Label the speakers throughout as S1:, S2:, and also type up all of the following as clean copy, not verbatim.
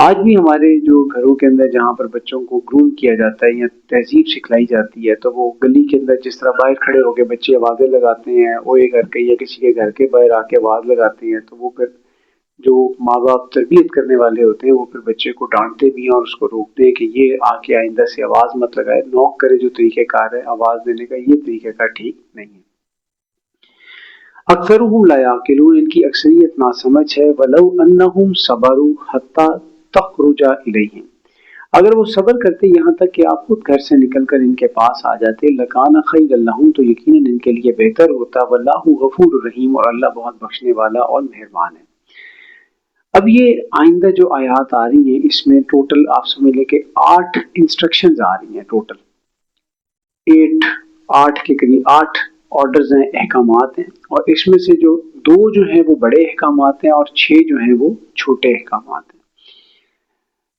S1: آج بھی ہمارے جو گھروں کے اندر جہاں پر بچوں کو گروم کیا جاتا ہے یا تہذیب سکھلائی جاتی ہے، تو وہ گلی کے اندر جس طرح باہر کھڑے ہو کے بچے آوازیں لگاتے ہیں، وہ ایک گھر کے یا کسی کے گھر کے باہر آ کے آواز لگاتے ہیں، تو وہ پھر جو ماں باپ تربیت کرنے والے ہوتے ہیں وہ پھر بچے کو ڈانٹتے بھی ہیں اور اس کو روکتے ہیں کہ یہ آ کے آئندہ سے آواز مت لگائے، نوک کرے جو طریقہ کار ہے آواز دینے کا، یہ طریقہ کار ٹھیک نہیں ہے۔ اکثرهم لا یعقلون، ان کی اکثریت ناسمجھ ہے۔ ولو انہم صبروا حتی تخرج الیہم، اگر وہ صبر کرتے یہاں تک کہ آپ خود گھر سے نکل کر ان کے پاس آ جاتے، لکان خیر لہم، تو یقیناً ان کے لیے بہتر ہوتا۔ واللہ غفور رحیم، اور اللہ بہت بخشنے والا اور مہربان ہے۔ اب یہ آئندہ جو آیات آ رہی ہیں اس میں ٹوٹل آپ سمجھ لیں کہ 8 انسٹرکشنز آ رہی ہیں، ٹوٹل 8 کے قریب 8 آرڈرز ہیں، احکامات ہیں، اور اس میں سے جو 2 جو ہیں وہ بڑے احکامات ہیں اور 6 جو ہیں وہ چھوٹے احکامات ہیں۔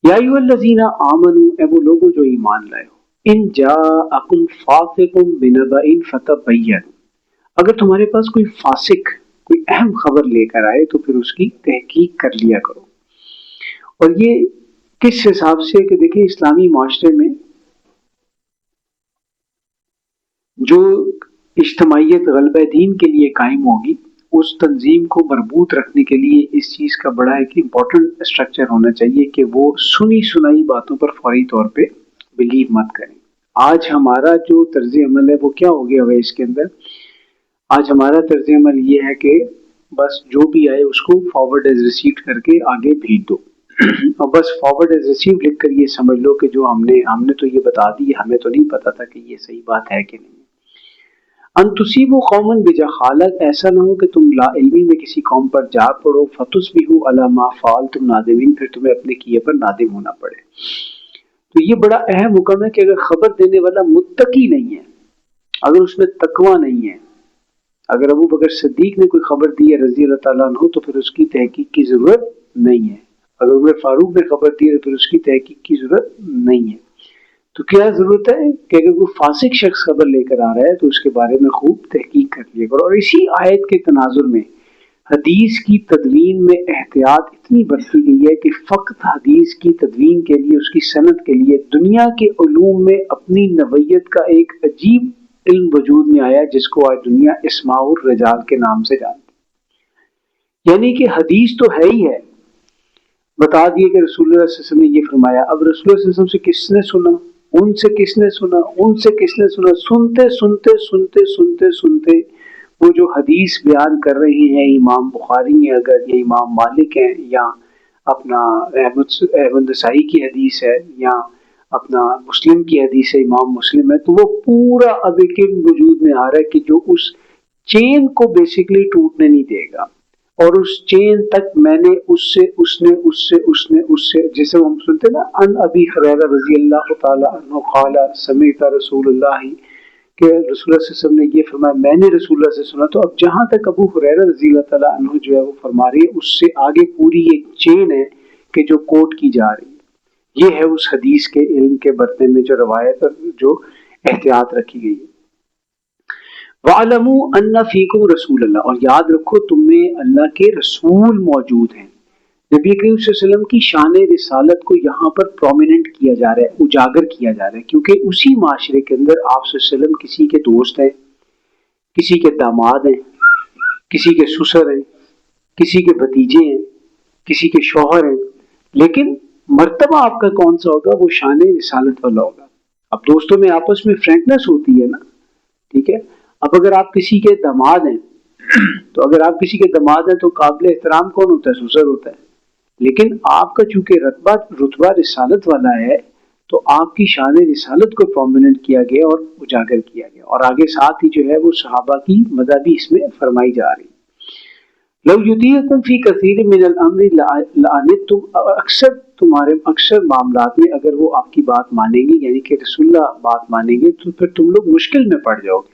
S1: یا ایھا الذین آمنوا، اے وہ لوگوں جو ایمان لائے ہو، ان جاءکم فاسق بنبأ فتبینوا، اگر تمہارے پاس کوئی فاسق کوئی اہم خبر لے کر آئے تو پھر اس کی تحقیق کر لیا کرو۔ اور یہ کس حساب سے کہ دیکھیں اسلامی معاشرے میں جو اجتماعیت غلبہ دین کے لیے قائم ہوگی، اس تنظیم کو مربوط رکھنے کے لیے اس چیز کا بڑا ایک امپورٹنٹ اسٹرکچر ہونا چاہیے کہ وہ سنی سنائی باتوں پر فوری طور پہ بلیو مت کریں۔ آج ہمارا جو طرز عمل ہے وہ کیا ہو گیا ہے اس کے اندر؟ آج ہمارا طرز عمل یہ ہے کہ بس جو بھی آئے اس کو فارورڈ ایز ریسیوڈ کر کے آگے بھیج دو، اور بس فارورڈ ایز ریسیوڈ لکھ کر یہ سمجھ لو کہ جو ہم نے تو یہ بتا دی، ہمیں تو نہیں پتا تھا کہ یہ صحیح بات ہے کہ نہیں۔ ان تصیبوا قوما بجہالۃ، ایسا نہ ہو کہ تم لا علمی میں کسی قوم پر جا پڑو، فتصبحوا علی ما فعلتم نادمین، پھر تمہیں اپنے کیے پر نادم ہونا پڑے۔ تو یہ بڑا اہم حکم ہے کہ اگر خبر دینے والا متقی نہیں ہے، اگر اس میں تقوی نہیں ہے، اگر ابو بکر صدیق نے کوئی خبر دی ہے رضی اللہ تعالیٰ عنہ تو پھر اس کی تحقیق کی ضرورت نہیں ہے، اگر عمر فاروق نے خبر دی ہے تو پھر اس کی تحقیق کی ضرورت نہیں ہے۔ تو کیا ضرورت ہے کہ اگر کوئی فاسق شخص خبر لے کر آ رہا ہے تو اس کے بارے میں خوب تحقیق کر لیے کرو۔ اور اسی آیت کے تناظر میں حدیث کی تدوین میں احتیاط اتنی برتی گئی ہے کہ فقط حدیث کی تدوین کے لیے، اس کی صنعت کے لیے دنیا کے علوم میں اپنی نوعیت کا ایک عجیب علم وجود میں آیا جس کو آج دنیا اسماع الرجال کے نام سے جانتی، یعنی کہ حدیث تو ہے ہی ہے، بتا دیے کہ رسول اللہ صلی اللہ علیہ وسلم نے یہ فرمایا، اب رسول اللہ صلی اللہ علیہ وسلم سے کس نے سنا، ان سے کس نے سنا، ان سے کس نے سنا، سنتے سنتے سنتے سنتے سنتے وہ جو حدیث بیان کر رہے ہیں، امام بخاری ہیں اگر، یا امام مالک ہیں، یا اپنا احمد نسائی کی حدیث ہے، یا اپنا مسلم کی حدیث ہے، امام مسلم ہے، تو وہ پورا اب ایک وجود میں آ رہا ہے کہ جو اس چین کو بیسیکلی ٹوٹنے نہیں دے گا، اور اس چین تک میں نے اس سے اس نے اس سے اس نے اس سے، جیسے ہم سنتے نا ان ابی ہریرہ رضی اللہ تعالی عنہ قال سمعت رسول اللہ، کہ رسول اللہ صلی اللہ علیہ وسلم نے یہ فرمایا، میں نے رسول اللہ سے سنا۔ تو اب جہاں تک ابو ہریرہ رضی اللہ تعالی عنہ جو ہے وہ فرما رہی ہے، اس سے آگے پوری ایک چین ہے کہ جو کوٹ کی جا رہی ہے، یہ ہے اس حدیث کے علم کے برتن میں جو روایت اور جو احتیاط رکھی گئی ہے۔ وَاعْلَمُوا أَنَّ فِيكُمْ رَسُولَ اللَّهِ، اور یاد رکھو تم میں اللہ کے رسول موجود ہیں۔ نبی کریم صلی اللہ علیہ وسلم کی شان رسالت کو یہاں پر پرومیننٹ کیا جا رہا ہے، اجاگر کیا جا رہا ہے، کیونکہ اسی معاشرے کے اندر آپ صلی اللہ علیہ وسلم کسی کے دوست ہیں، کسی کے داماد ہیں، کسی کے سسر ہیں، کسی کے بھتیجے ہیں، کسی کے شوہر ہیں، لیکن مرتبہ آپ کا کون سا ہوگا؟ وہ شان رسالت والا ہوگا۔ اب دوستوں میں آپس میں فرینکنس ہوتی ہے نا، ٹھیک ہے؟ اب اگر آپ کسی کے داماد ہیں تو اگر آپ کسی کے داماد ہیں تو قابل احترام کون ہوتا ہے؟ سسر ہوتا ہے، لیکن آپ کا چونکہ رتبہ رسالت والا ہے تو آپ کی شان رسالت کو پرومیننٹ کیا گیا اور اجاگر کیا گیا، اور آگے ساتھ ہی جو ہے وہ صحابہ کی مدح بھی اس میں فرمائی جا رہی ہے۔ لو یطیعکم فی کثیر من الامر لعنتم، اکثر معاملات میں اگر وہ آپ کی بات مانیں گے، یعنی کہ رسول اللہ بات مانیں گے، تو پھر تم لوگ مشکل میں پڑ جاؤ گے۔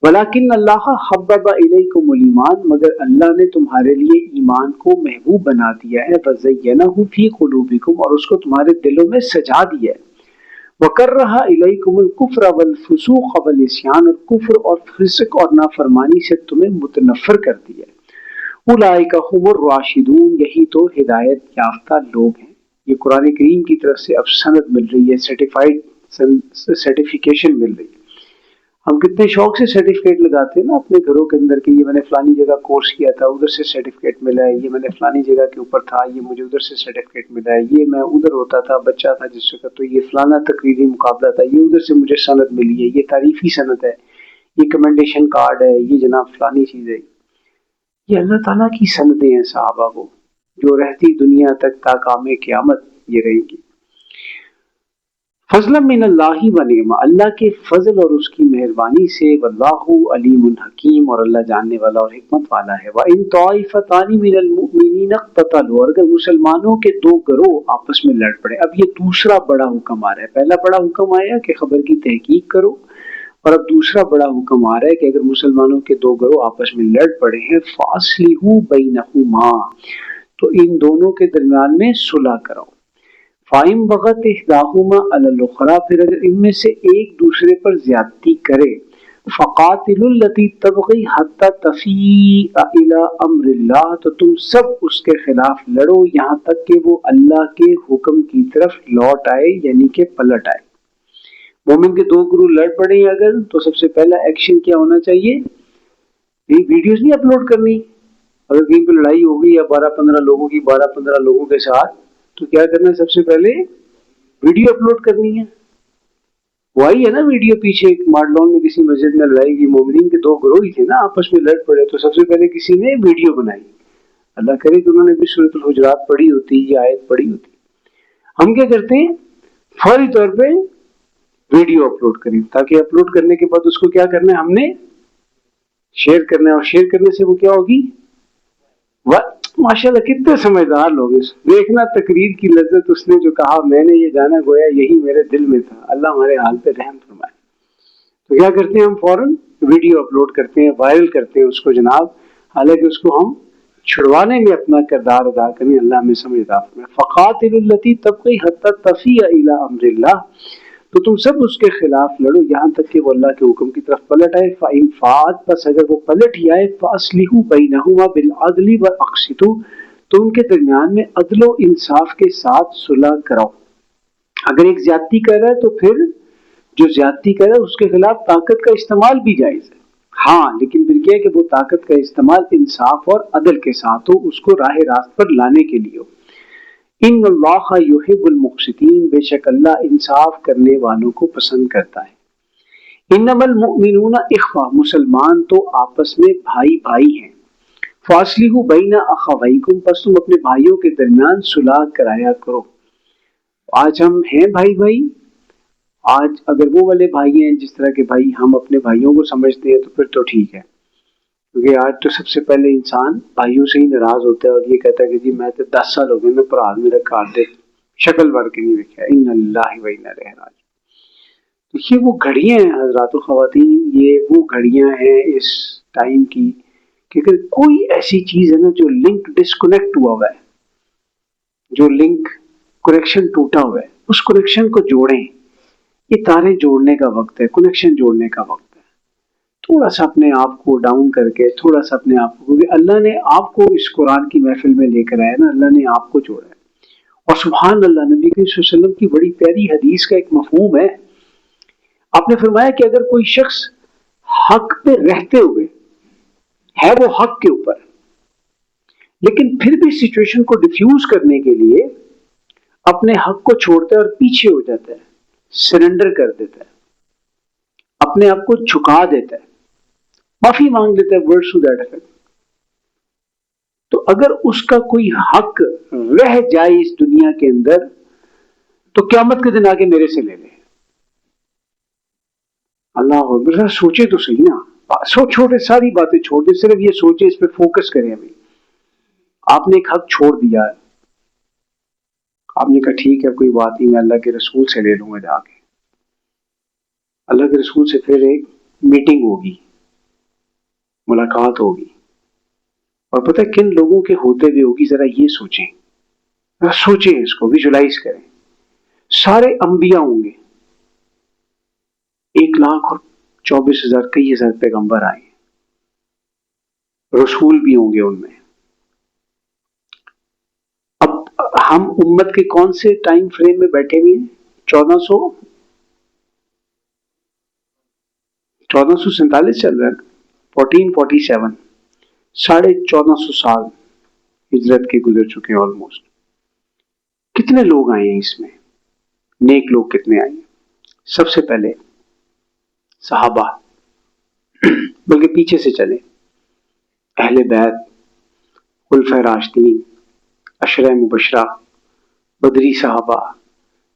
S1: ولیکن اللہ حبب الیکم الایمان، مگر اللہ نے تمہارے لیے ایمان کو محبوب بنا دیا ہے، وزینہ فی قلوبکم، اور اس کو تمہارے دلوں میں سجا دیا ہے، وکرہ الیکم الکفر والفسوق والعصیان، اور کفر اور فسق اور نافرمانی سے تمہیں متنفر کر دیا ہے۔ اولئک هم الراشدون، یہی تو ہدایت یافتہ لوگ ہیں۔ یہ قرآن کریم کی طرف سے اب سند مل رہی ہے، سرٹیفکیشن مل رہی ہے۔ ہم کتنے شوق سے سرٹیفکیٹ لگاتے ہیں نا اپنے گھروں کے اندر کہ یہ میں نے فلانی جگہ کورس کیا تھا، ادھر سے سرٹیفکیٹ ملا ہے، یہ میں نے فلانی جگہ کے اوپر تھا، یہ مجھے ادھر سے سرٹیفکیٹ ملا ہے، یہ میں ادھر ہوتا تھا، بچہ تھا جس وقت، تو یہ فلانا تقریری مقابلہ تھا، یہ ادھر سے مجھے سند ملی ہے، یہ تعریفی سند ہے، یہ کمنڈیشن کارڈ ہے، یہ جناب فلانی چیز ہے۔ یہ اللہ تعالیٰ کی سندیں ہیں صحابہ کو، جو رہتی دنیا تک تا قیام قیامت یہ رہے گی۔ فضلا من اللہ و نعمہ، اللہ کے فضل اور اس کی مہربانی سے، واللہ علیم حکیم، اور اللہ جاننے والا اور حکمت والا ہے۔ وَإِن طَائِفَتَانِ مِنَ الْمُؤْمِنِينَ اقْتَتَلُوا، اگر مسلمانوں کے دو گروہ آپس میں لڑ پڑے۔ اب یہ دوسرا بڑا حکم آ رہا ہے، پہلا بڑا حکم آیا کہ خبر کی تحقیق کرو، اور اب دوسرا بڑا حکم آ رہا ہے کہ اگر مسلمانوں کے دو گروہ آپس میں لڑ پڑے ہیں، فَأَصْلِحُوا بَيْنَهُمَا، تو ان دونوں کے درمیان میں صلح کرو۔ فَإِن بَغَتْ إِحْدَاهُمَا عَلَى الْأُخْرَىٰ، پھر اگر ان میں سے ایک دوسرے پر زیادتی کرے، فَقَاتِلُوا الَّتِي تَبْغِي حَتَّىٰ تَفِيءَ إِلَىٰ أَمْرِ اللَّهِ، تو تم سب اس کے خلاف لڑو یہاں تک کہ وہ اللہ کے حکم کی طرف لوٹ آئے، یعنی کہ پلٹ آئے۔ مومن کے دو گروہ لڑ پڑے اگر، تو سب سے پہلا ایکشن کیا ہونا چاہیے؟ ویڈیوز نہیں اپلوڈ کرنی۔ اگر کہیں پہ لڑائی ہوگی یا 12-15 لوگوں کی 12-15 لوگوں کے ساتھ، تو کیا کرنا ہے؟ سب سے پہلے ویڈیو اپلوڈ کرنی ہے۔ وہ آئی ہے نا ویڈیو پیچھے ایک ماڈلون میں کسی مسجد میں لڑائی کی، مومنین کے دو گروہ ہی تھے نا، آپس میں لڑ پڑے، تو سب سے پہلے کسی نے ویڈیو بنائی۔ اللہ کرے کہ انہوں نے بھی سورۃ الحجرات پڑھی ہوتی، یہ آیت پڑھی ہوتی۔ ہم کیا کرتے ہیں؟ فوری طور پہ ویڈیو اپلوڈ کریں، تاکہ اپلوڈ کرنے کے بعد اس کو کیا کرنا ہے؟ ہم نے شیئر کرنا ہے، اور شیئر کرنے سے وہ کیا ہوگی؟ ماشاءاللہ کتنے سمجھدار لوگ ہیں، دیکھنا تقریر کی لذت، اس نے جو کہا میں نے یہ جانا گویا یہی میرے دل میں تھا، اللہ ہمارے حال پہ رحم فرمائے۔ تو کیا کرتے ہیں ہم؟ فوراً ویڈیو اپلوڈ کرتے ہیں، وائرل کرتے ہیں اس کو جناب، حالانکہ اس کو ہم چھڑوانے میں اپنا کردار ادا کریں، اللہ ہمیں سمجھ عطا فرمائے۔ فَقَاتِلُوا الَّتِي تَبْغِي حَتَّىٰ تَفِيءَ إِلَىٰ أَمْرِ اللَّهِ، تو تم سب اس کے خلاف لڑو یہاں تک کہ وہ اللہ کے حکم کی طرف پلٹ آئے۔ فَإِن فَاءَتْ، پس اگر وہ پلٹ ہی آئے، فَأَصْلِحُوا بَيْنَهُمَا بِالْعَدْلِ وَأَقْسِطُوا، تو ان کے درمیان میں عدل و انصاف کے ساتھ صلح کراؤ۔ اگر ایک زیادتی کر رہا ہے تو پھر جو زیادتی کر رہا ہے اس کے خلاف طاقت کا استعمال بھی جائز ہے، ہاں، لیکن پھر کیا ہے کہ وہ طاقت کا استعمال انصاف اور عدل کے ساتھ ہو، اس کو راہ راست پر لانے کے لیے ہو۔ ان اللہ یحب المقسطین، بے شک اللہ انصاف کرنے والوں کو پسند کرتا ہے۔ انما المؤمنون اخوہ، مسلمان تو آپس میں بھائی بھائی ہیں۔ فاصلحوا بین اخویکم، پس تم اپنے بھائیوں کے درمیان صلح کرایا کرو۔ آج ہم ہیں بھائی بھائی، آج اگر وہ والے بھائی ہیں جس طرح کے بھائی ہم اپنے بھائیوں کو سمجھتے ہیں تو پھر تو ٹھیک ہے، کیونکہ آج تو سب سے پہلے انسان بھائیوں سے ہی ناراض ہوتا ہے اور یہ کہتا ہے کہ جی میں تو 10 سال ہو گئے، میں پرا میرا کاٹ دے، شکل بڑھ کے نہیں دیکھا۔ ان اللہ و انا الیہ راجعون۔ دیکھیے وہ گھڑیاں ہیں حضرات و خواتین، یہ وہ گھڑیاں ہیں اس ٹائم کی کہ اگر کوئی ایسی چیز ہے نا جو لنک ڈسکنیکٹ ہوا ہوا ہے، جو لنک کنیکشن ٹوٹا ہوا ہے، اس کنیکشن کو جوڑیں۔ یہ تارے جوڑنے کا وقت ہے، کنیکشن جوڑنے کا وقت ہے۔ تھوڑا سا اپنے آپ کو ڈاؤن کر کے، تھوڑا سا اپنے آپ کو، کیونکہ اللہ نے آپ کو اس قرآن کی محفل میں لے کر آیا نا، اللہ نے آپ کو جوڑا ہے۔ اور سبحان اللہ، نبی کریم صلی اللہ علیہ وسلم کی بڑی پیاری حدیث کا ایک مفہوم ہے۔ آپ نے فرمایا کہ اگر کوئی شخص حق پہ رہتے ہوئے ہے، وہ حق کے اوپر، لیکن پھر بھی سچویشن کو ڈیفیوز کرنے کے لیے اپنے حق کو چھوڑتا ہے اور پیچھے ہو جاتا ہے، سرنڈر کر دیتا ہے، اپنے آپ کو جھکا دیتا ہے، معافی مانگ لیتا ہے، ورڈز ٹو دیٹ افیکٹ، تو اگر اس کا کوئی حق رہ جائے اس دنیا کے اندر تو قیامت کے دن آگے میرے سے لے لے۔ اللہ اکبر، سوچے تو صحیح نا، چھوٹے ساری باتیں چھوڑ دیں، صرف یہ سوچے، اس پہ فوکس کریں۔ ابھی آپ نے ایک حق چھوڑ دیا ہے، آپ نے کہا ٹھیک ہے کوئی بات نہیں، میں اللہ کے رسول سے لے لوں گا جا کے۔ اللہ کے رسول سے پھر ایک میٹنگ ہوگی، ملاقات ہوگی، اور پتہ کن لوگوں کے ہوتے ہوئے ہوگی، ذرا یہ سوچیں، ذرا سوچیں، اس کو ویژولائز کریں۔ سارے انبیاء ہوں گے، 1,24,000 کئی ہزار پیغمبر آئے، رسول بھی ہوں گے ان میں۔ اب ہم امت کے کون سے ٹائم فریم میں بیٹھے ہوئے ہیں؟ 1447 چل رہا ہے، 1447، 1450 سال ہجرت کے گزر چکے ہیں آلموسٹ. کتنے لوگ آئے ہیں اس میں؟ نیک لوگ کتنے آئے ہیں؟ سب سے پہلے صحابہ، بلکہ پیچھے سے چلے، اہل بیت، خلفائے راشدین، عشرہ مبشرہ، بدری صحابہ،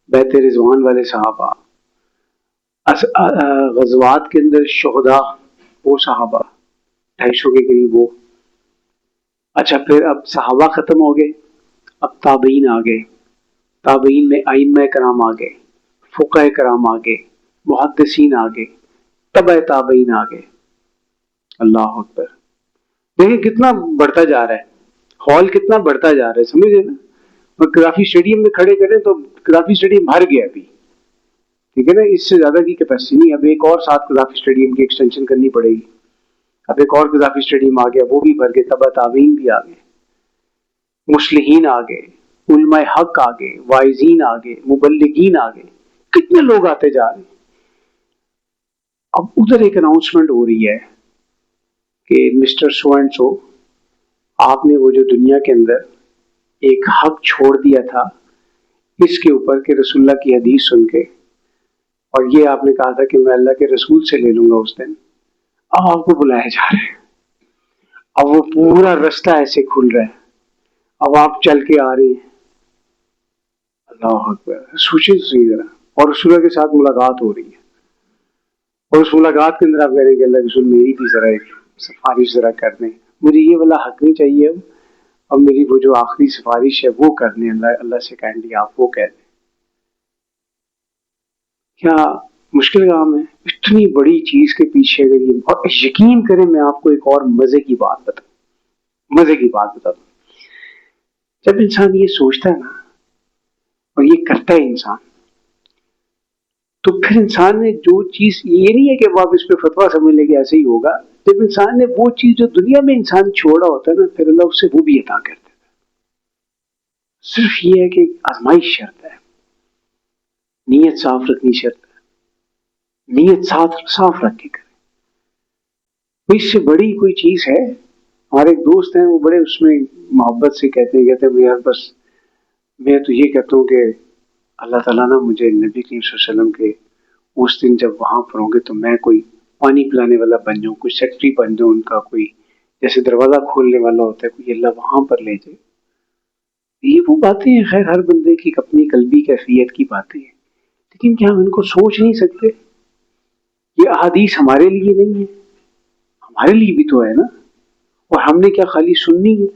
S1: بیت رضوان والے صحابہ، غزوات کے اندر شہداء وہ صحابہ 250 کے قریب وہ. اچھا پھر اب صحابہ ختم ہو گئے، اب تابعین آ گئے، تابعین میں ائمہ کرام آ گئے، فقہ کرام آ گئے، محدثین آ گئے، تبع تابعین آ گئے. اللہ اکبر. دیکھیں کتنا بڑھتا جا رہا ہے، ہال کتنا بڑھتا جا رہا ہے، سمجھے نا. قذافی اسٹیڈیم میں کھڑے کریں تو قذافی اسٹیڈیم بھر گیا ابھی، ٹھیک ہے نا، اس سے زیادہ کی کیپیسٹی نہیں. اب ایک اور 7 قذافی اسٹیڈیم کی ایکسٹینشن کرنی پڑے گی. اب ایک اور قذافی اسٹیڈیم آ گیا، وہ بھی بھر گئے، تبع تابعین بھی آ گئے، مصلحین آ گئے، علماء حق آ گئے، واعظین آ گئے، مبلغین آ گئے. کتنے لوگ آتے جا رہے ہیں. اب ادھر ایک اناؤنسمنٹ ہو رہی ہے کہ مسٹر سو اینڈ سو، آپ نے وہ جو دنیا کے اندر ایک حق چھوڑ دیا تھا اس کے اوپر کہ رسول اللہ کی حدیث سن کے، اور یہ آپ نے کہا تھا کہ میں اللہ کے رسول سے لے لوں گا اس دن، اب آپ کو بلائے جا رہے ہیں. اب وہ پورا رستہ ایسے کھل رہا ہے، اب آپ چل کے آ رہی ہیں. اللہ اکبر. سوچیں صحیح ذرا. اور رسول اللہ کے ساتھ ملاقات ہو رہی ہے، اور اس ملاقات کے اندر آپ کہہ رہے ہیں کہ اللہ رسول میری بھی ذرا ایک سفارش ذرا کر دیں، مجھے یہ والا حق نہیں چاہیے اب میری وہ جو آخری سفارش ہے وہ کر دیں، اللہ سے کائنڈلی آپ وہ کہہ دیں. کیا مشکل کام ہے اتنی بڑی چیز کے پیچھے. اگر یہ، اور یقین کریں میں آپ کو ایک اور مزے کی بات بتا دوں. جب انسان یہ سوچتا ہے نا اور یہ کرتا ہے انسان، تو پھر انسان نے جو چیز، یہ نہیں ہے کہ وہ آپ اس پہ فتویٰ سمجھ لے کہ ایسے ہی ہوگا. جب انسان نے وہ چیز جو دنیا میں انسان چھوڑا ہوتا ہے نا، پھر اللہ اس سے وہ بھی عطا کرتا ہے. صرف یہ ہے کہ آزمائش شرط ہے، نیت صاف رکھنی شرط ہے، نیت صاف رکھ کے کرے. اس سے بڑی کوئی چیز ہے؟ ہمارے ایک دوست ہیں، وہ بڑے اس میں محبت سے کہتے ہیں یار بس میں تو یہ کہتا ہوں کہ اللہ تعالیٰ نا مجھے نبی کریم صلی اللہ علیہ وسلم کے اس دن جب وہاں پر ہوں گے تو میں کوئی پانی پلانے والا بن جاؤں، کوئی سیکٹری بن جاؤں ان کا، کوئی جیسے دروازہ کھولنے والا ہوتا ہے، کوئی اللہ وہاں پر لے جائے. یہ وہ باتیں ہیں، خیر ہر بندے کی اپنی قلبی کیفیت کی باتیں ہیں، لیکن کیا ہم ان کو سوچ نہیں سکتے؟ یہ احادیث ہمارے لیے نہیں ہے، ہمارے لیے بھی تو ہے نا. اور ہم نے کیا خالی سننی ہے؟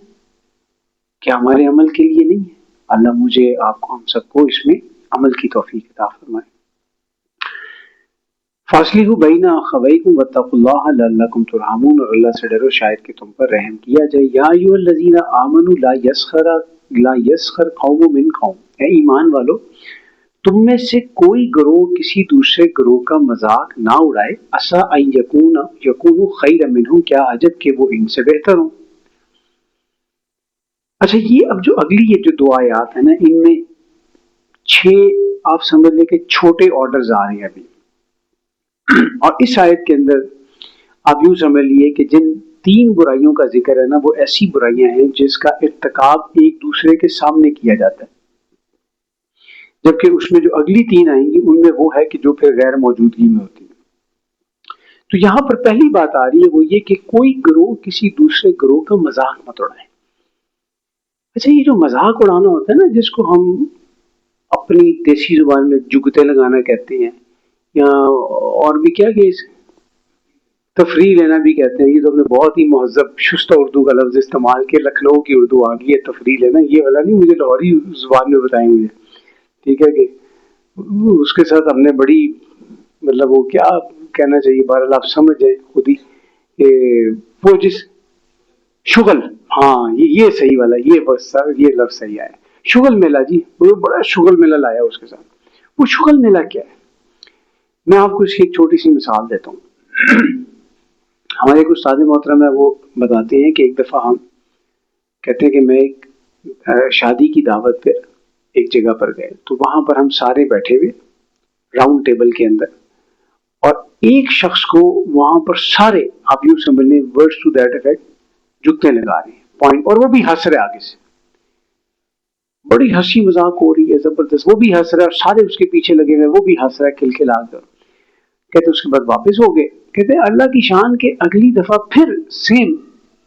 S1: کیا ہمارے عمل کے لیے نہیں ہے؟ اللہ مجھے، آپ کو، ہم سب کو اس میں عمل کی توفیق عطا فرمائے. فاصلحوا بین اخویکم واتقوا اللہ لعلکم ترحمون، اور اللہ سے ڈرو شاید کہ تم پر رحم کیا جائے. یا ایھا الذین آمنوا لا یسخر قوم من قوم، اے ایمان والو تم میں سے کوئی گروہ کسی دوسرے گروہ کا مذاق نہ اڑائے. عسیٰ ان یکونوا خیرا منہم، کیا عجب کہ وہ ان سے بہتر ہوں. اچھا یہ اب جو اگلی یہ جو 2 آیات ہیں نا، ان میں 6 آپ سمجھ لیں کہ چھوٹے آرڈرز آ رہے ہیں ابھی. اور اس آیت کے اندر آپ یوں سمجھ لیے کہ جن 3 برائیوں کا ذکر ہے نا، وہ ایسی برائیاں ہیں جس کا ارتکاب ایک دوسرے کے سامنے کیا جاتا ہے، جبکہ اس میں جو اگلی 3 آئیں گی ان میں وہ ہے کہ جو پھر غیر موجودگی میں ہوتی ہے. تو یہاں پر پہلی بات آ رہی ہے وہ یہ کہ کوئی گروہ کسی دوسرے گروہ کا مذاق مت اڑائے. اچھا یہ جو مذاق اڑانا ہوتا ہے نا، جس کو ہم اپنی دیسی زبان میں جگتے لگانا کہتے ہیں، یا اور بھی کیا کہ تفریح لینا بھی کہتے ہیں. یہ تو اپنے بہت ہی مہذب شستہ اردو کا لفظ استعمال کیا، لکھنؤ کی اردو آ گئی ہے تفریح لینا. یہ والا نہیں، مجھے لاہوری زبان میں بتائیں مجھے، ٹھیک ہے، کہ اس کے ساتھ ہم نے بڑی مطلب وہ کیا کہنا چاہیے، بہرحال آپ سمجھ جائیں خود ہی کہ وہ جس شغل، ہاں یہ صحیح والا، یہ بس یہ لفظ صحیح آیا، شغل میلہ. جی وہ بڑا شغل میلہ لایا اس کے ساتھ. وہ شغل میلہ کیا ہے؟ میں آپ کو اس کی ایک چھوٹی سی مثال دیتا ہوں. ہمارے ایک استاد محترم ہے، وہ بتاتے ہیں کہ ایک دفعہ ہم کہتے ہیں کہ میں ایک شادی کی دعوت پہ ایک جگہ پر گئے تو وہاں پر ہم سارے بیٹھے ہوئے راؤنڈ ٹیبل کے اندر، اور ایک شخص کو وہاں پر سارے، آپ یوں سمجھ لیں ورڈز ٹو دیٹ افیکٹ، جوتے لگا رہے ہیں پوائنٹ، اور وہ بھی ہنس رہے آگے سے، بڑی ہنسی مذاق ہو رہی ہے زبردست، وہ بھی ہنس رہا ہے اور سارے اس کے پیچھے لگے ہوئے، وہ بھی ہنس رہا ہے کھلکھلا کر. کہتے اس کے بعد واپس ہو گئے. کہتے اللہ کی شان کے اگلی دفعہ پھر سیم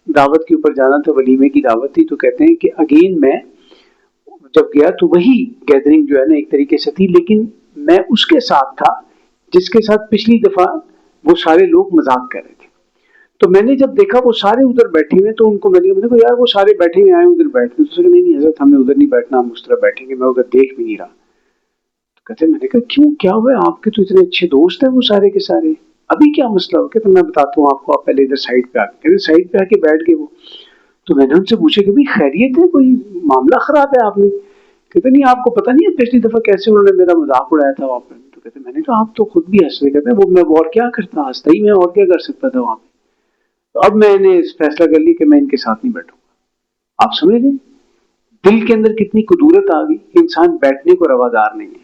S1: دعوت کے اوپر جانا تھا، ولیمے کی دعوت تھی، تو کہتے ہیں کہ اگین میں جب گیا تو وہی گیدرنگ جو ہے نا ایک طریقے سے تھی، لیکن میں اس کے ساتھ تھا جس کے ساتھ پچھلی دفعہ وہ سارے لوگ مذاق کر رہے تھے. تو میں نے جب دیکھا وہ سارے ادھر بیٹھے ہوئے، تو ان کو میں نے کہا یار وہ سارے بیٹھے ہوئے آئے ادھر بیٹھے، تو نہیں حضرت ہمیں ادھر نہیں بیٹھنا، ہم اس طرف بیٹھیں گے، میں ادھر دیکھ بھی نہیں رہا. تو کہتے میں نے کہا کیوں، کیا ہوا ہے، آپ کے تو اتنے اچھے دوست ہیں وہ سارے کے سارے، ابھی کیا مسئلہ ہو؟ کہتے میں بتاتا ہوں آپ کو، آپ پہلے ادھر سائڈ پہ آ کے، سائڈ پہ آ کے بیٹھ گئے وہ. تو میں نے ان سے پوچھا کہ بھائی خیریت ہے، کوئی معاملہ خراب ہے آپ نے؟ کہتے نہیں آپ کو پتہ نہیں ہے پچھلی دفعہ کیسے انہوں نے میرا مذاق اڑایا تھا وہاں پہ. تو کہتے میں نے کہا آپ تو خود بھی ہنس رہے. کہتے وہ میں اور کیا کرتا، ہنستا ہی میں، اور کیا کر سکتا تھا وہاں پہ. تو اب میں نے فیصلہ کر لی کہ میں ان کے ساتھ نہیں بیٹھوں گا. آپ سمجھ لیں دل کے اندر کتنی قدورت آ گئی کہ انسان بیٹھنے کو روادار نہیں ہے.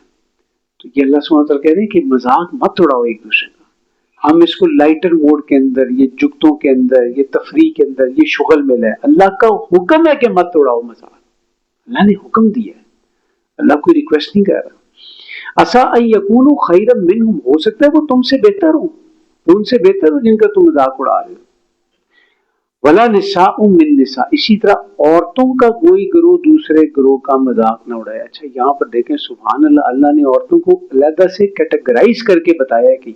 S1: تو یہ اللہ سبحانہ وتعالیٰ کہہ رہے ہیں کہ مذاق مت اڑاؤ ایک دوسرے کا. ہم اس کو لائٹر موڈ کے اندر، یہ جگتوں کے اندر، یہ تفریح کے اندر، یہ شغل میں لے. اللہ کا حکم ہے کہ مت اڑاؤ مذاق، اللہ نے حکم دیا ہے، اللہ کوئی ریکویسٹ نہیں کر رہا. عسیٰ ان یکونوا خیرا منہم، ہو سکتا ہے وہ تم سے بہتر ہو، ان سے بہتر ہو جن کا تم مذاق اڑا رہے ہو. ولا نساء من نساء، اسی طرح عورتوں کا کوئی گروہ دوسرے گروہ کا مذاق نہ اڑائے. اچھا یہاں پر دیکھیں سبحان اللہ، اللہ نے عورتوں کو علیحدہ سے کیٹیگرائز کر کے بتایا ہے، کہ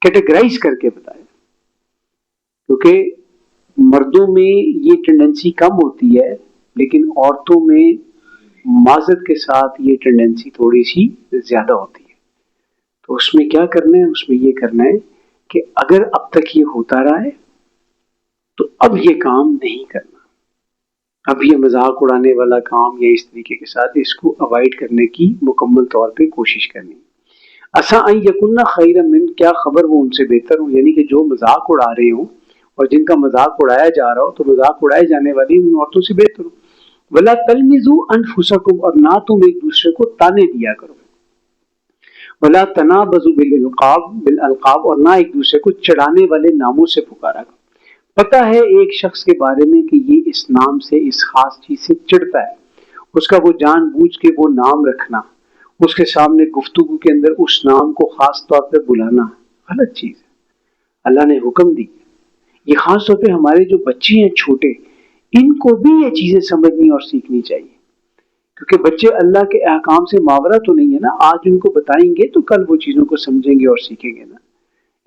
S1: کیٹیگرائز کر کے بتایا، کیونکہ مردوں میں یہ ٹینڈنسی کم ہوتی ہے لیکن عورتوں میں معذرت کے ساتھ یہ ٹینڈنسی تھوڑی سی زیادہ ہوتی ہے. تو اس میں کیا کرنا ہے، اس میں یہ کرنا ہے کہ اگر اب تک یہ ہوتا رہا ہے تو اب یہ کام نہیں کرنا، اب یہ مذاق اڑانے والا کام یا اس طریقے کے ساتھ اس کو اوائڈ کرنے کی مکمل طور پہ کوشش کرنی. عسیٰ ان یکن خیرا من، کیا خبر وہ ان سے بہتر ہوں، یعنی کہ جو مذاق اڑا رہے ہوں اور جن کا مذاق اڑایا جا رہا ہو تو مذاق اڑائے جانے والی ان عورتوں سے بہتر ہو. ولا تلمزوا انفسکم، اور نہ تم ایک دوسرے کو تانے دیا کرو. ولا تنابزوا بالالقاب، اور نہ ایک دوسرے کو چڑھانے والے ناموں سے پکارا کرو. پتہ ہے ایک شخص کے بارے میں کہ یہ اس نام سے، اس خاص چیز سے چڑھتا ہے، اس کا وہ جان بوجھ کے وہ نام رکھنا، اس کے سامنے گفتگو کے اندر اس نام کو خاص طور پہ بلانا غلط چیز ہے. اللہ نے حکم دی. یہ خاص طور پہ ہمارے جو بچے ہیں چھوٹے، ان کو بھی یہ چیزیں سمجھنی اور سیکھنی چاہیے، کیونکہ بچے اللہ کے احکام سے ماورا تو نہیں ہے نا. آج ان کو بتائیں گے تو کل وہ چیزوں کو سمجھیں گے اور سیکھیں گے نا.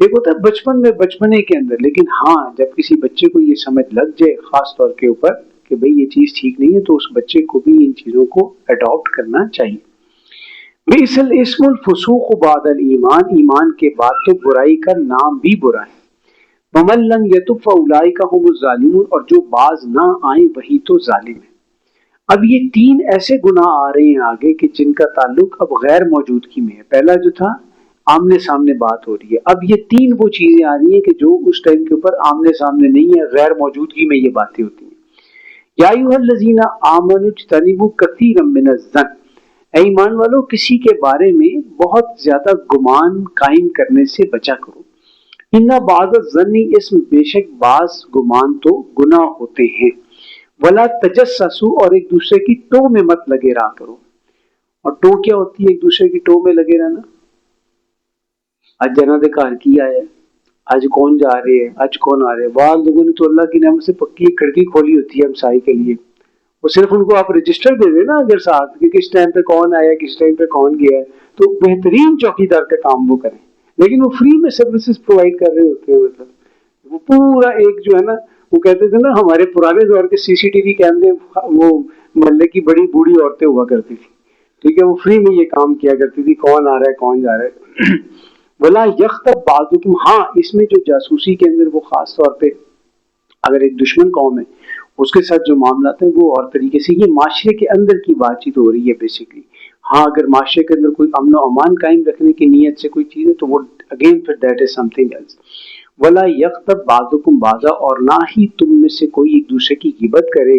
S1: ایک ہوتا ہے بچپن میں، بچپنے کے اندر، لیکن ہاں جب کسی بچے کو یہ سمجھ لگ جائے خاص طور کے اوپر کہ بھئی یہ چیز ٹھیک نہیں ہے، تو اس بچے کو بھی ان چیزوں کو اڈاپٹ کرنا چاہیے. بئس الاسم الفسوق بعد الایمان، ایمان کے بعد تو برائی کا نام بھی برا ہے. ومن لم یتب فاولئک هم الظالمون، اور جو باز نہ آئیں وہی تو ظالم ہے. اب یہ تین ایسے گناہ آ رہے ہیں آگے کہ جن کا تعلق اب غیر موجودگی میں ہے. پہلا جو تھا آمنے سامنے بات ہو رہی ہے، اب یہ تین وہ چیزیں آ رہی ہیں کہ جو اس ٹائم کے اوپر آمنے سامنے نہیں ہے، غیر موجودگی میں یہ باتیں ہوتی ہیں. یا ایھا الذین آمنوا اجتنبوا کثیرا من الظن، اے ایمان والو کسی کے بارے میں بہت زیادہ گمان قائم کرنے سے بچا کرو. ان بعض الظن اسم، بے شک بعض گمان تو گناہ ہوتے ہیں. ولا تجسسوا، اور ایک دوسرے کی ٹو میں مت لگے رہا کرو. اور ٹو کیا ہوتی ہے؟ ایک دوسرے کی ٹو میں لگے رہنا. آج جنا دے گھر کی آیا ہے، آج کون جا رہے ہیں، آج کون آ رہے ہیں. بعض لوگوں نے تو اللہ کی نعمت سے پکی کھڑکی کھولی ہوتی ہے ہمسائے کے لیے، وہ صرف ان کو آپ رجسٹر دے دیں نا اگر ساتھ کہ کس ٹائم پہ کون آیا، کس ٹائم پہ کون گیا ہے، تو بہترین چوکیدار کا کام وہ کریں. لیکن وہ فری میں سروسز پرووائڈ کر رہے ہوتے ہیں. مطلب وہ پورا ایک جو ہے نا، وہ کہتے تھے نا ہمارے پرانے دور کے سی سی ٹی وی کیمرے، وہ محلے کی بڑی بوڑھی عورتیں ہوا کرتی تھی، ٹھیک ہے، وہ فری میں یہ کام کیا کرتی تھی، کون آ رہا ہے کون جا رہا ہے. ولا یغتب بعضکم، ہاں اس میں جو جاسوسی کے اندر وہ خاص طور پہ اگر ایک دشمن قوم ہے اس کے ساتھ جو معاملات ہیں وہ اور طریقے سے، یہ معاشرے کے اندر کی بات چیت ہو رہی ہے بیسیکلی. ہاں اگر معاشرے کے اندر کوئی امن و امان قائم رکھنے کی نیت سے کوئی چیز ہے تو وہ اگین پھر that is something else. ولا یغتب بعضکم بعضا، اور نہ ہی تم میں سے کوئی ایک دوسرے کی غیبت کرے.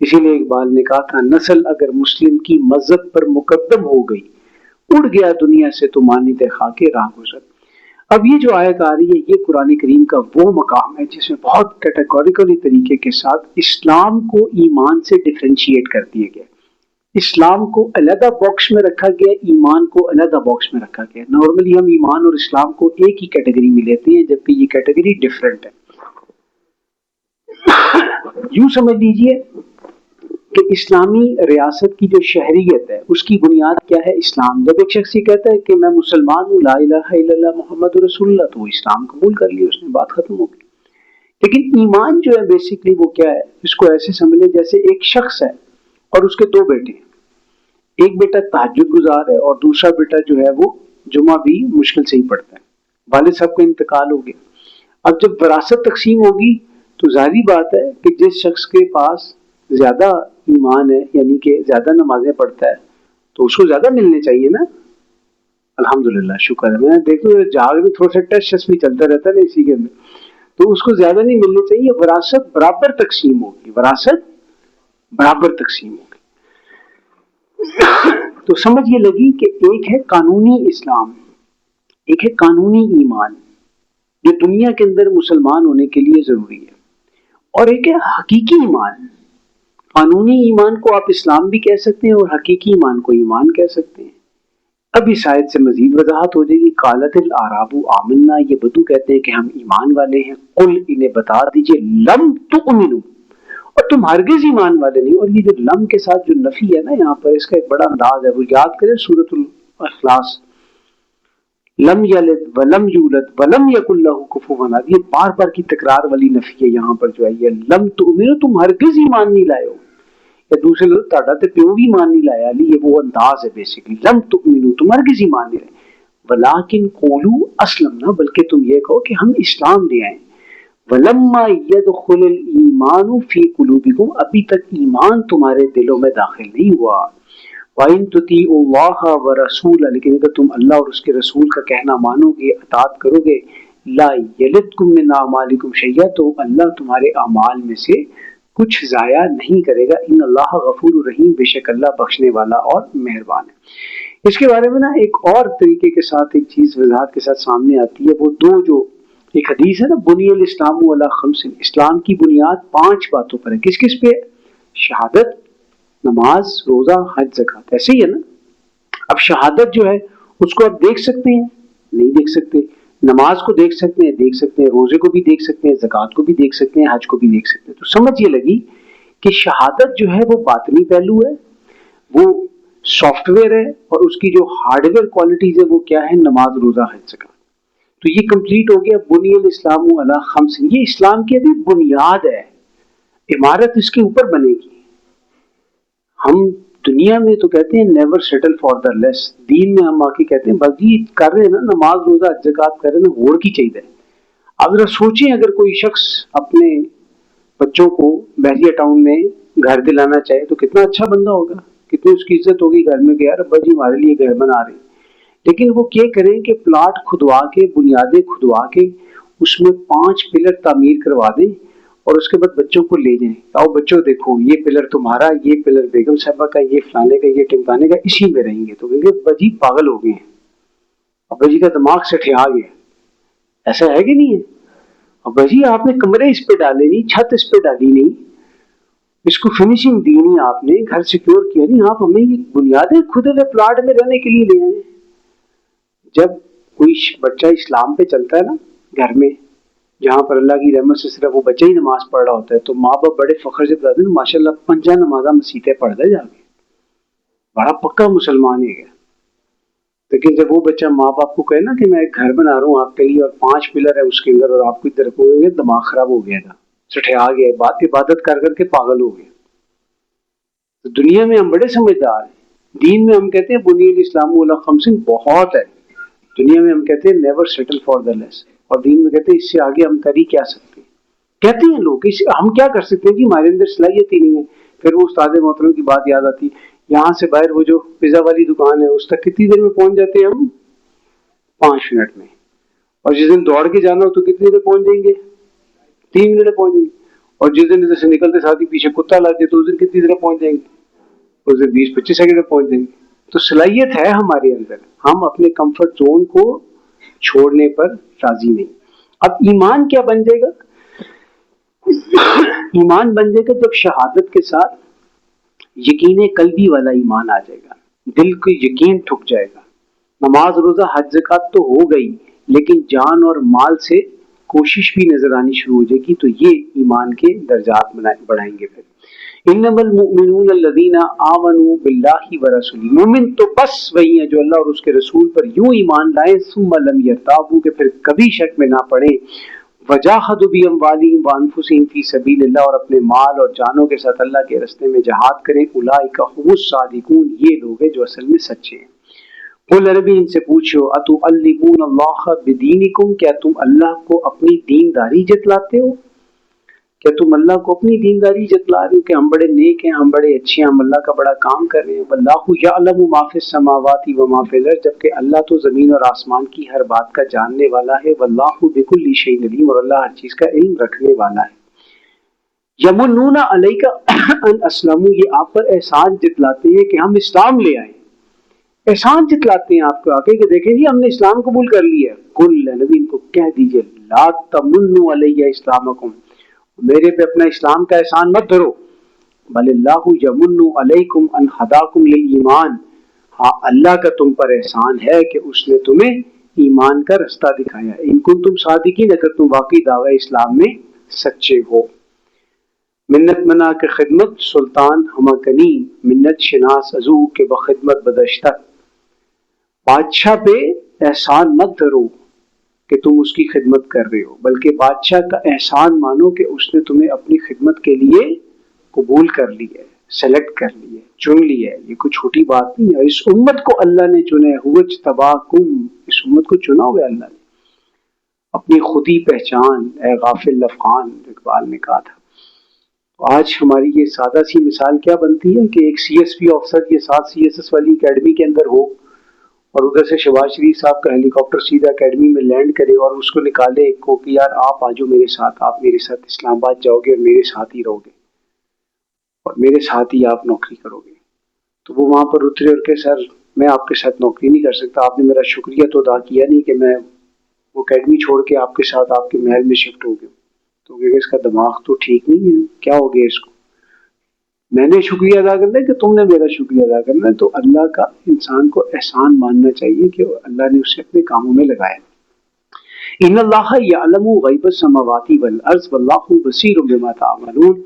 S1: اسی لیے اقبال نے کہا تھا نسل اگر مسلم کی مذہب پر مقدم ہو گئی اڑ گیا دنیا سے تو مانیتے خاک راہ گزر. اب یہ جو آیت آ رہی ہے یہ قرآن کریم کا وہ مقام ہے جس میں بہت کیٹیگوریکلی طریقے کے ساتھ اسلام کو ایمان سے ڈفرینشیٹ کر دیا گیا. اسلام کو علیحدہ باکس میں رکھا گیا, ایمان کو علیحدہ باکس میں رکھا گیا. نارملی ہم ایمان اور اسلام کو ایک ہی کیٹیگری میں لیتے ہیں جبکہ یہ کیٹیگری ڈفرینٹ ہے. یوں سمجھ لیجئے کہ اسلامی ریاست کی جو شہریت ہے اس کی بنیاد کیا ہے؟ اسلام. جب ایک شخص یہ کہتا ہے کہ میں مسلمان ہوں, لا الہ الا اللہ محمد رسول اللہ, تو وہ اسلام قبول کر لیا, اس نے بات ختم ہو گئی. لیکن ایمان جو ہے بیسیکلی وہ کیا ہے؟ اس کو ایسے سمجھ لیں جیسے ایک شخص ہے اور اس کے دو بیٹے ہیں. ایک بیٹا تہجد گزار ہے اور دوسرا بیٹا جو ہے وہ جمعہ بھی مشکل سے ہی پڑھتا ہے. والد صاحب کا انتقال ہو گیا. اب جب وراثت تقسیم ہوگی تو ظاہری بات ہے کہ جس شخص کے پاس زیادہ ایمان ہے یعنی کہ زیادہ نمازیں پڑھتا ہے تو اس کو زیادہ ملنے چاہیے نا. الحمدللہ, شکر ہے. میں دیکھوں جہاز میں تھوڑا سا ٹیسٹ بھی چلتا رہتا ہے نا اسی کے میں, تو اس کو زیادہ نہیں ملنے چاہیے. وراثت برابر تقسیم ہوگی, وراثت برابر تقسیم ہوگی. تو سمجھ یہ لگی کہ ایک ہے قانونی اسلام, ایک ہے قانونی ایمان جو دنیا کے اندر مسلمان ہونے کے لیے ضروری ہے, اور ایک ہے حقیقی ایمان. قانونی ایمان کو آپ اسلام بھی کہہ سکتے ہیں اور حقیقی ایمان کو ایمان کہہ سکتے ہیں. اب اس آیت سے مزید وضاحت ہو جائے گی. قالت الاعراب آمنا, یہ بدو کہتے ہیں کہ ہم ایمان والے ہیں. قل, انہیں بتا دیجئے, لم تؤمنوا, اور تم ہرگز ایمان والے نہیں. اور یہ جو لم کے ساتھ جو نفی ہے نا یہاں پر, اس کا ایک بڑا انداز ہے, وہ یاد کریں سورۃ الاخلاص, لم یلد ولم یولد ولم یکن لہ کفوا احد. یہ بار بار کی تکرار والی نفی ہے یہاں پر جو ہے یہ لم تؤمنوا, تم ہرگز ایمان نہیں لائے ہو, یا دوسرے لوگ تاڑا تے پیو بھی ایمان نہیں لایا. علی یہ وہ انداز ہے بیسیکلی, لم تؤمنوا, تم ہرگز ایمان نہیں لائے. ولکن قولوا اسلمنا, بلکہ تم یہ کہو کہ ہم اسلام لے آئے. ولما يدخل الايمان في قلوبكم, ابھی تک ایمان تمہارے دلوں میں داخل نہیں ہوا. وَإِن تُطِيعُوا اللَّهَ وَرَسُولَهُ, لیکن اگر تم اللہ اور اس کے رسول کا کہنا مانو گے, اطاعت کرو گے, لا يَلِدْكُم مِّنْ أَعْمَالِكُمْ شَيْئًا, تو اللہ تمہارے اعمال میں سے کچھ ضائع نہیں کرے گا. ان اللہ غفور رحیم, بے شک اللہ بخشنے والا اور مہربان ہے. اس کے بارے میں نا ایک اور طریقے کے ساتھ ایک چیز وضاحت کے ساتھ سامنے آتی ہے. وہ دو جو ایک حدیث ہے نا, بنی الاسلام علی خمس, اسلام کی بنیاد 5 باتوں پر ہے. کس کس پہ؟ شہادت, نماز, روزہ, حج, زکات. ایسے ہی ہے نا. اب شہادت جو ہے اس کو آپ دیکھ سکتے ہیں؟ نہیں دیکھ سکتے. نماز کو دیکھ سکتے ہیں, دیکھ سکتے ہیں. روزے کو بھی دیکھ سکتے ہیں, زکات کو بھی دیکھ سکتے ہیں, حج کو بھی دیکھ سکتے ہیں. تو سمجھ یہ لگی کہ شہادت جو ہے وہ باطنی پہلو ہے, وہ سافٹ ویئر ہے, اور اس کی جو ہارڈ ویئر کوالٹیز ہے وہ کیا ہے؟ نماز, روزہ, حج, زکات. تو یہ کمپلیٹ ہو گیا بنی الاسلام علی خمس. یہ اسلام کی ابھی بنیاد ہے, عمارت اس کے اوپر بنے گی. ہم دنیا میں تو کہتے ہیں نیور سیٹل فار دا لیس, دین میں ہم آ کے کہتے ہیں بس یہ کر رہے ہیں نا, نماز, روزہ, زکات کر رہے ہیں نا, اور کی چاہیے. اب ذرا سوچیں اگر کوئی شخص اپنے بچوں کو بحریہ ٹاؤن میں گھر دلانا چاہے تو کتنا اچھا بندہ ہوگا, کتنی اس کی عزت ہوگی گھر میں کہ یار ابا جی ہمارے لیے گھر بنا رہے ہیں. لیکن وہ کیا کریں کہ پلاٹ کھدوا کے, بنیادیں کھدوا کے, اس میں 5 پلر تعمیر کروا دیں اور اس کے بعد بچوں کو لے جائیں. آؤ بچوں دیکھو یہ پلر تمہارا, یہ پلر بیگم صاحبہ کا, یہ فلانے کا, یہ ٹمکانے کا, اسی میں رہیں گے. تو کہیں گے ابا جی پاگل ہو گئے ہیں, ابا جی کا دماغ سٹھیا گیا. ایسا ہے کہ نہیں ہے؟ ابا جی آپ نے کمرے اس پہ ڈالے نہیں, چھت اس پہ ڈالی نہیں, اس کو فنیشنگ دی نہیں آپ نے, گھر سیکیور کیا نہیں, آپ ہمیں یہ بنیادیں کھدے ہوئے پلاٹ میں رہنے کے لیے لے آئے. جب کوئی بچہ اسلام پہ چلتا ہے نا گھر میں, جہاں پر اللہ کی رحمت سے صرف وہ بچہ ہی نماز پڑھ رہا ہوتا ہے, تو ماں باپ بڑے فخر سے بتاتے ہیں ماشاء اللہ 5 نمازاں مسیطیں پڑھتا ہے جا کے, بڑا پکا مسلمان ہے. لیکن جب وہ بچہ ماں باپ کو کہے نا کہ میں ایک گھر بنا رہا ہوں آپ کے لیے اور 5 پلر ہے اس کے اندر, اور آپ کو ادھر کو دماغ خراب ہو گیا تھا, سٹھیا گیا, بات عبادت کر کر کے پاگل ہو گیا. تو دنیا میں ہم بڑے سمجھدار ہیں, دین میں ہم کہتے ہیں بنی الاسلام علی خمس, بہت ہے. دنیا میں ہم کہتے ہیں نیور سیٹل فار دا لیس, اور دین میں کہتے ہیں اس سے آگے ہم کر ہی کیا سکتے ہیں. کہتے ہیں لوگ ہم کیا کر سکتے ہیں کہ ہمارے اندر صلاحیت ہی نہیں ہے. پھر وہ استاد محترم کی بات یاد آتی, یہاں سے باہر وہ جو پیزا والی دکان ہے اس تک کتنی دیر میں پہنچ جاتے ہیں ہم؟ 5 منٹ میں. اور جس دن دوڑ کے جانا ہو تو کتنی دیر پہنچ جائیں گے؟ 3 منٹ میں پہنچ جائیں گے. اور جس دن ادھر سے نکلتے ساتھ ہی پیچھے کتا لگ جائے تو اس دن کتنی دیر پہنچ جائیں گے؟ اس دن 20-25 سیکنڈ میں پہنچ جائیں گے. تو صلاحیت ہے ہمارے اندر، ہم اپنے کمفرٹ زون کو چھوڑنے پر راضی نہیں. اب ایمان کیا بن جائے گا؟ ایمان بن جائے گا جب شہادت کے ساتھ یقین قلبی والا ایمان آ جائے گا، دل کو یقین ٹھک جائے گا. نماز روزہ حج زکات تو ہو گئی، لیکن جان اور مال سے کوشش بھی نظر آنی شروع ہو جائے گی، تو یہ ایمان کے درجات بڑھائیں گے. پھر انما المؤمنون الذین آمنوا باللہ ورسولہ، مومن تو بس وہی ہیں جو اللہ اور اس کے رسول پر یوں ایمان لائیں، ثم لم یرتابوا، کہ پھر کبھی شک میں نہ پڑیں، وجاہدوا باموالہم وانفسہم فی سبیل اللہ، اور اپنے مال اور جانوں کے ساتھ اللہ کے راستے میں جہاد کریں. اولئک هم الصادقون، یہ لوگ ہیں جو اصل میں سچے ہیں. قل نبی ان سے پوچھو اتعلمون اللہ بدینکم، کیا تم اللہ کو اپنی دینداری جتلاتے ہو؟ کیا تم اللہ کو اپنی دینداری جتلا رہے ہو کہ ہم بڑے نیک ہیں، ہم بڑے اچھے ہیں، ہم اللہ کا بڑا کام کر رہے ہیں؟ واللہ یعلم ما فی السماوات و ما فی الارض، جبکہ اللہ تو زمین اور آسمان کی ہر بات کا جاننے والا ہے. واللہ بکل شیء علیم، اور اللہ ہر چیز کا علم رکھنے والا ہے. یمنون علیک ان اسلموا، یہ آپ پر احسان جتلاتے ہیں کہ ہم اسلام لے آئے. احسان جتلاتے ہیں آپ کو آ کے کہ دیکھیں جی ہم نے اسلام قبول کر لیا. قل نبی ان کو کہہ دیجئے لا تمنوا علی اسلامکم، میرے پہ اپنا اسلام کا احسان مت دھرو. بل اللہ یمن علیکم ان ہداکم للایمان، ہاں اللہ کا تم پر احسان ہے کہ اس نے تمہیں ایمان کا رستہ دکھایا. ان کنتم صادقین، اگر تم واقعی دعوی اسلام میں سچے ہو. منت منا کے خدمت سلطان ہما کنی، منت شناس ازو کے بخدمت بدشتہ. بادشاہ پہ احسان مت دھرو کہ تم اس کی خدمت کر رہے ہو، بلکہ بادشاہ کا احسان مانو کہ اس نے تمہیں اپنی خدمت کے لیے قبول کر لی ہے، سلیکٹ کر لی ہے، چن لی ہے. یہ کوئی چھوٹی بات نہیں ہے. اس امت کو اللہ نے چنا ہے، هو اجتباکم، اس امت کو چنا ہوا ہے اللہ نے. اپنی خودی پہچان اے غافل افغان، اقبال نے کہا تھا. آج ہماری یہ سادہ سی مثال کیا بنتی ہے کہ ایک سی ایس پی آفسر یہ 7 سی ایس ایس والی اکیڈمی کے اندر ہو، اور ادھر سے شہباز شریف صاحب کا ہیلی کاپٹر سیدھا اکیڈمی میں لینڈ کرے اور اس کو نکالے کو کہ یار آپ آجو میرے ساتھ، آپ میرے ساتھ اسلام آباد جاؤ گے اور میرے ساتھ ہی رہو گے اور میرے ساتھ ہی آپ نوکری کرو گے. تو وہ وہاں پر اترے اور کہ سر میں آپ کے ساتھ نوکری نہیں کر سکتا، آپ نے میرا شکریہ تو ادا کیا نہیں کہ میں وہ اکیڈمی چھوڑ کے آپ کے ساتھ آپ کے محل میں شفٹ ہو گیا. تو کہ اس کا دماغ تو ٹھیک نہیں ہے، کیا ہو گیا اس کو؟ میں نے شکریہ ادا کرنا ہے کہ تم نے میرا شکریہ ادا کرنا ہے؟ تو اللہ کا انسان کو احسان ماننا چاہیے کہ اللہ نے اسے اپنے کاموں میں لگایا. ان اللہ یعلم غیب السماوات والارض واللہ بصیر بما تعملون،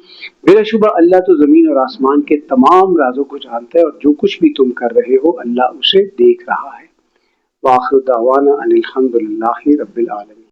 S1: بلا شبہ اللہ تو زمین اور آسمان کے تمام رازوں کو جانتا ہے، اور جو کچھ بھی تم کر رہے ہو اللہ اسے دیکھ رہا ہے. وآخر دعوانا ان الحمد للہ رب العالمین.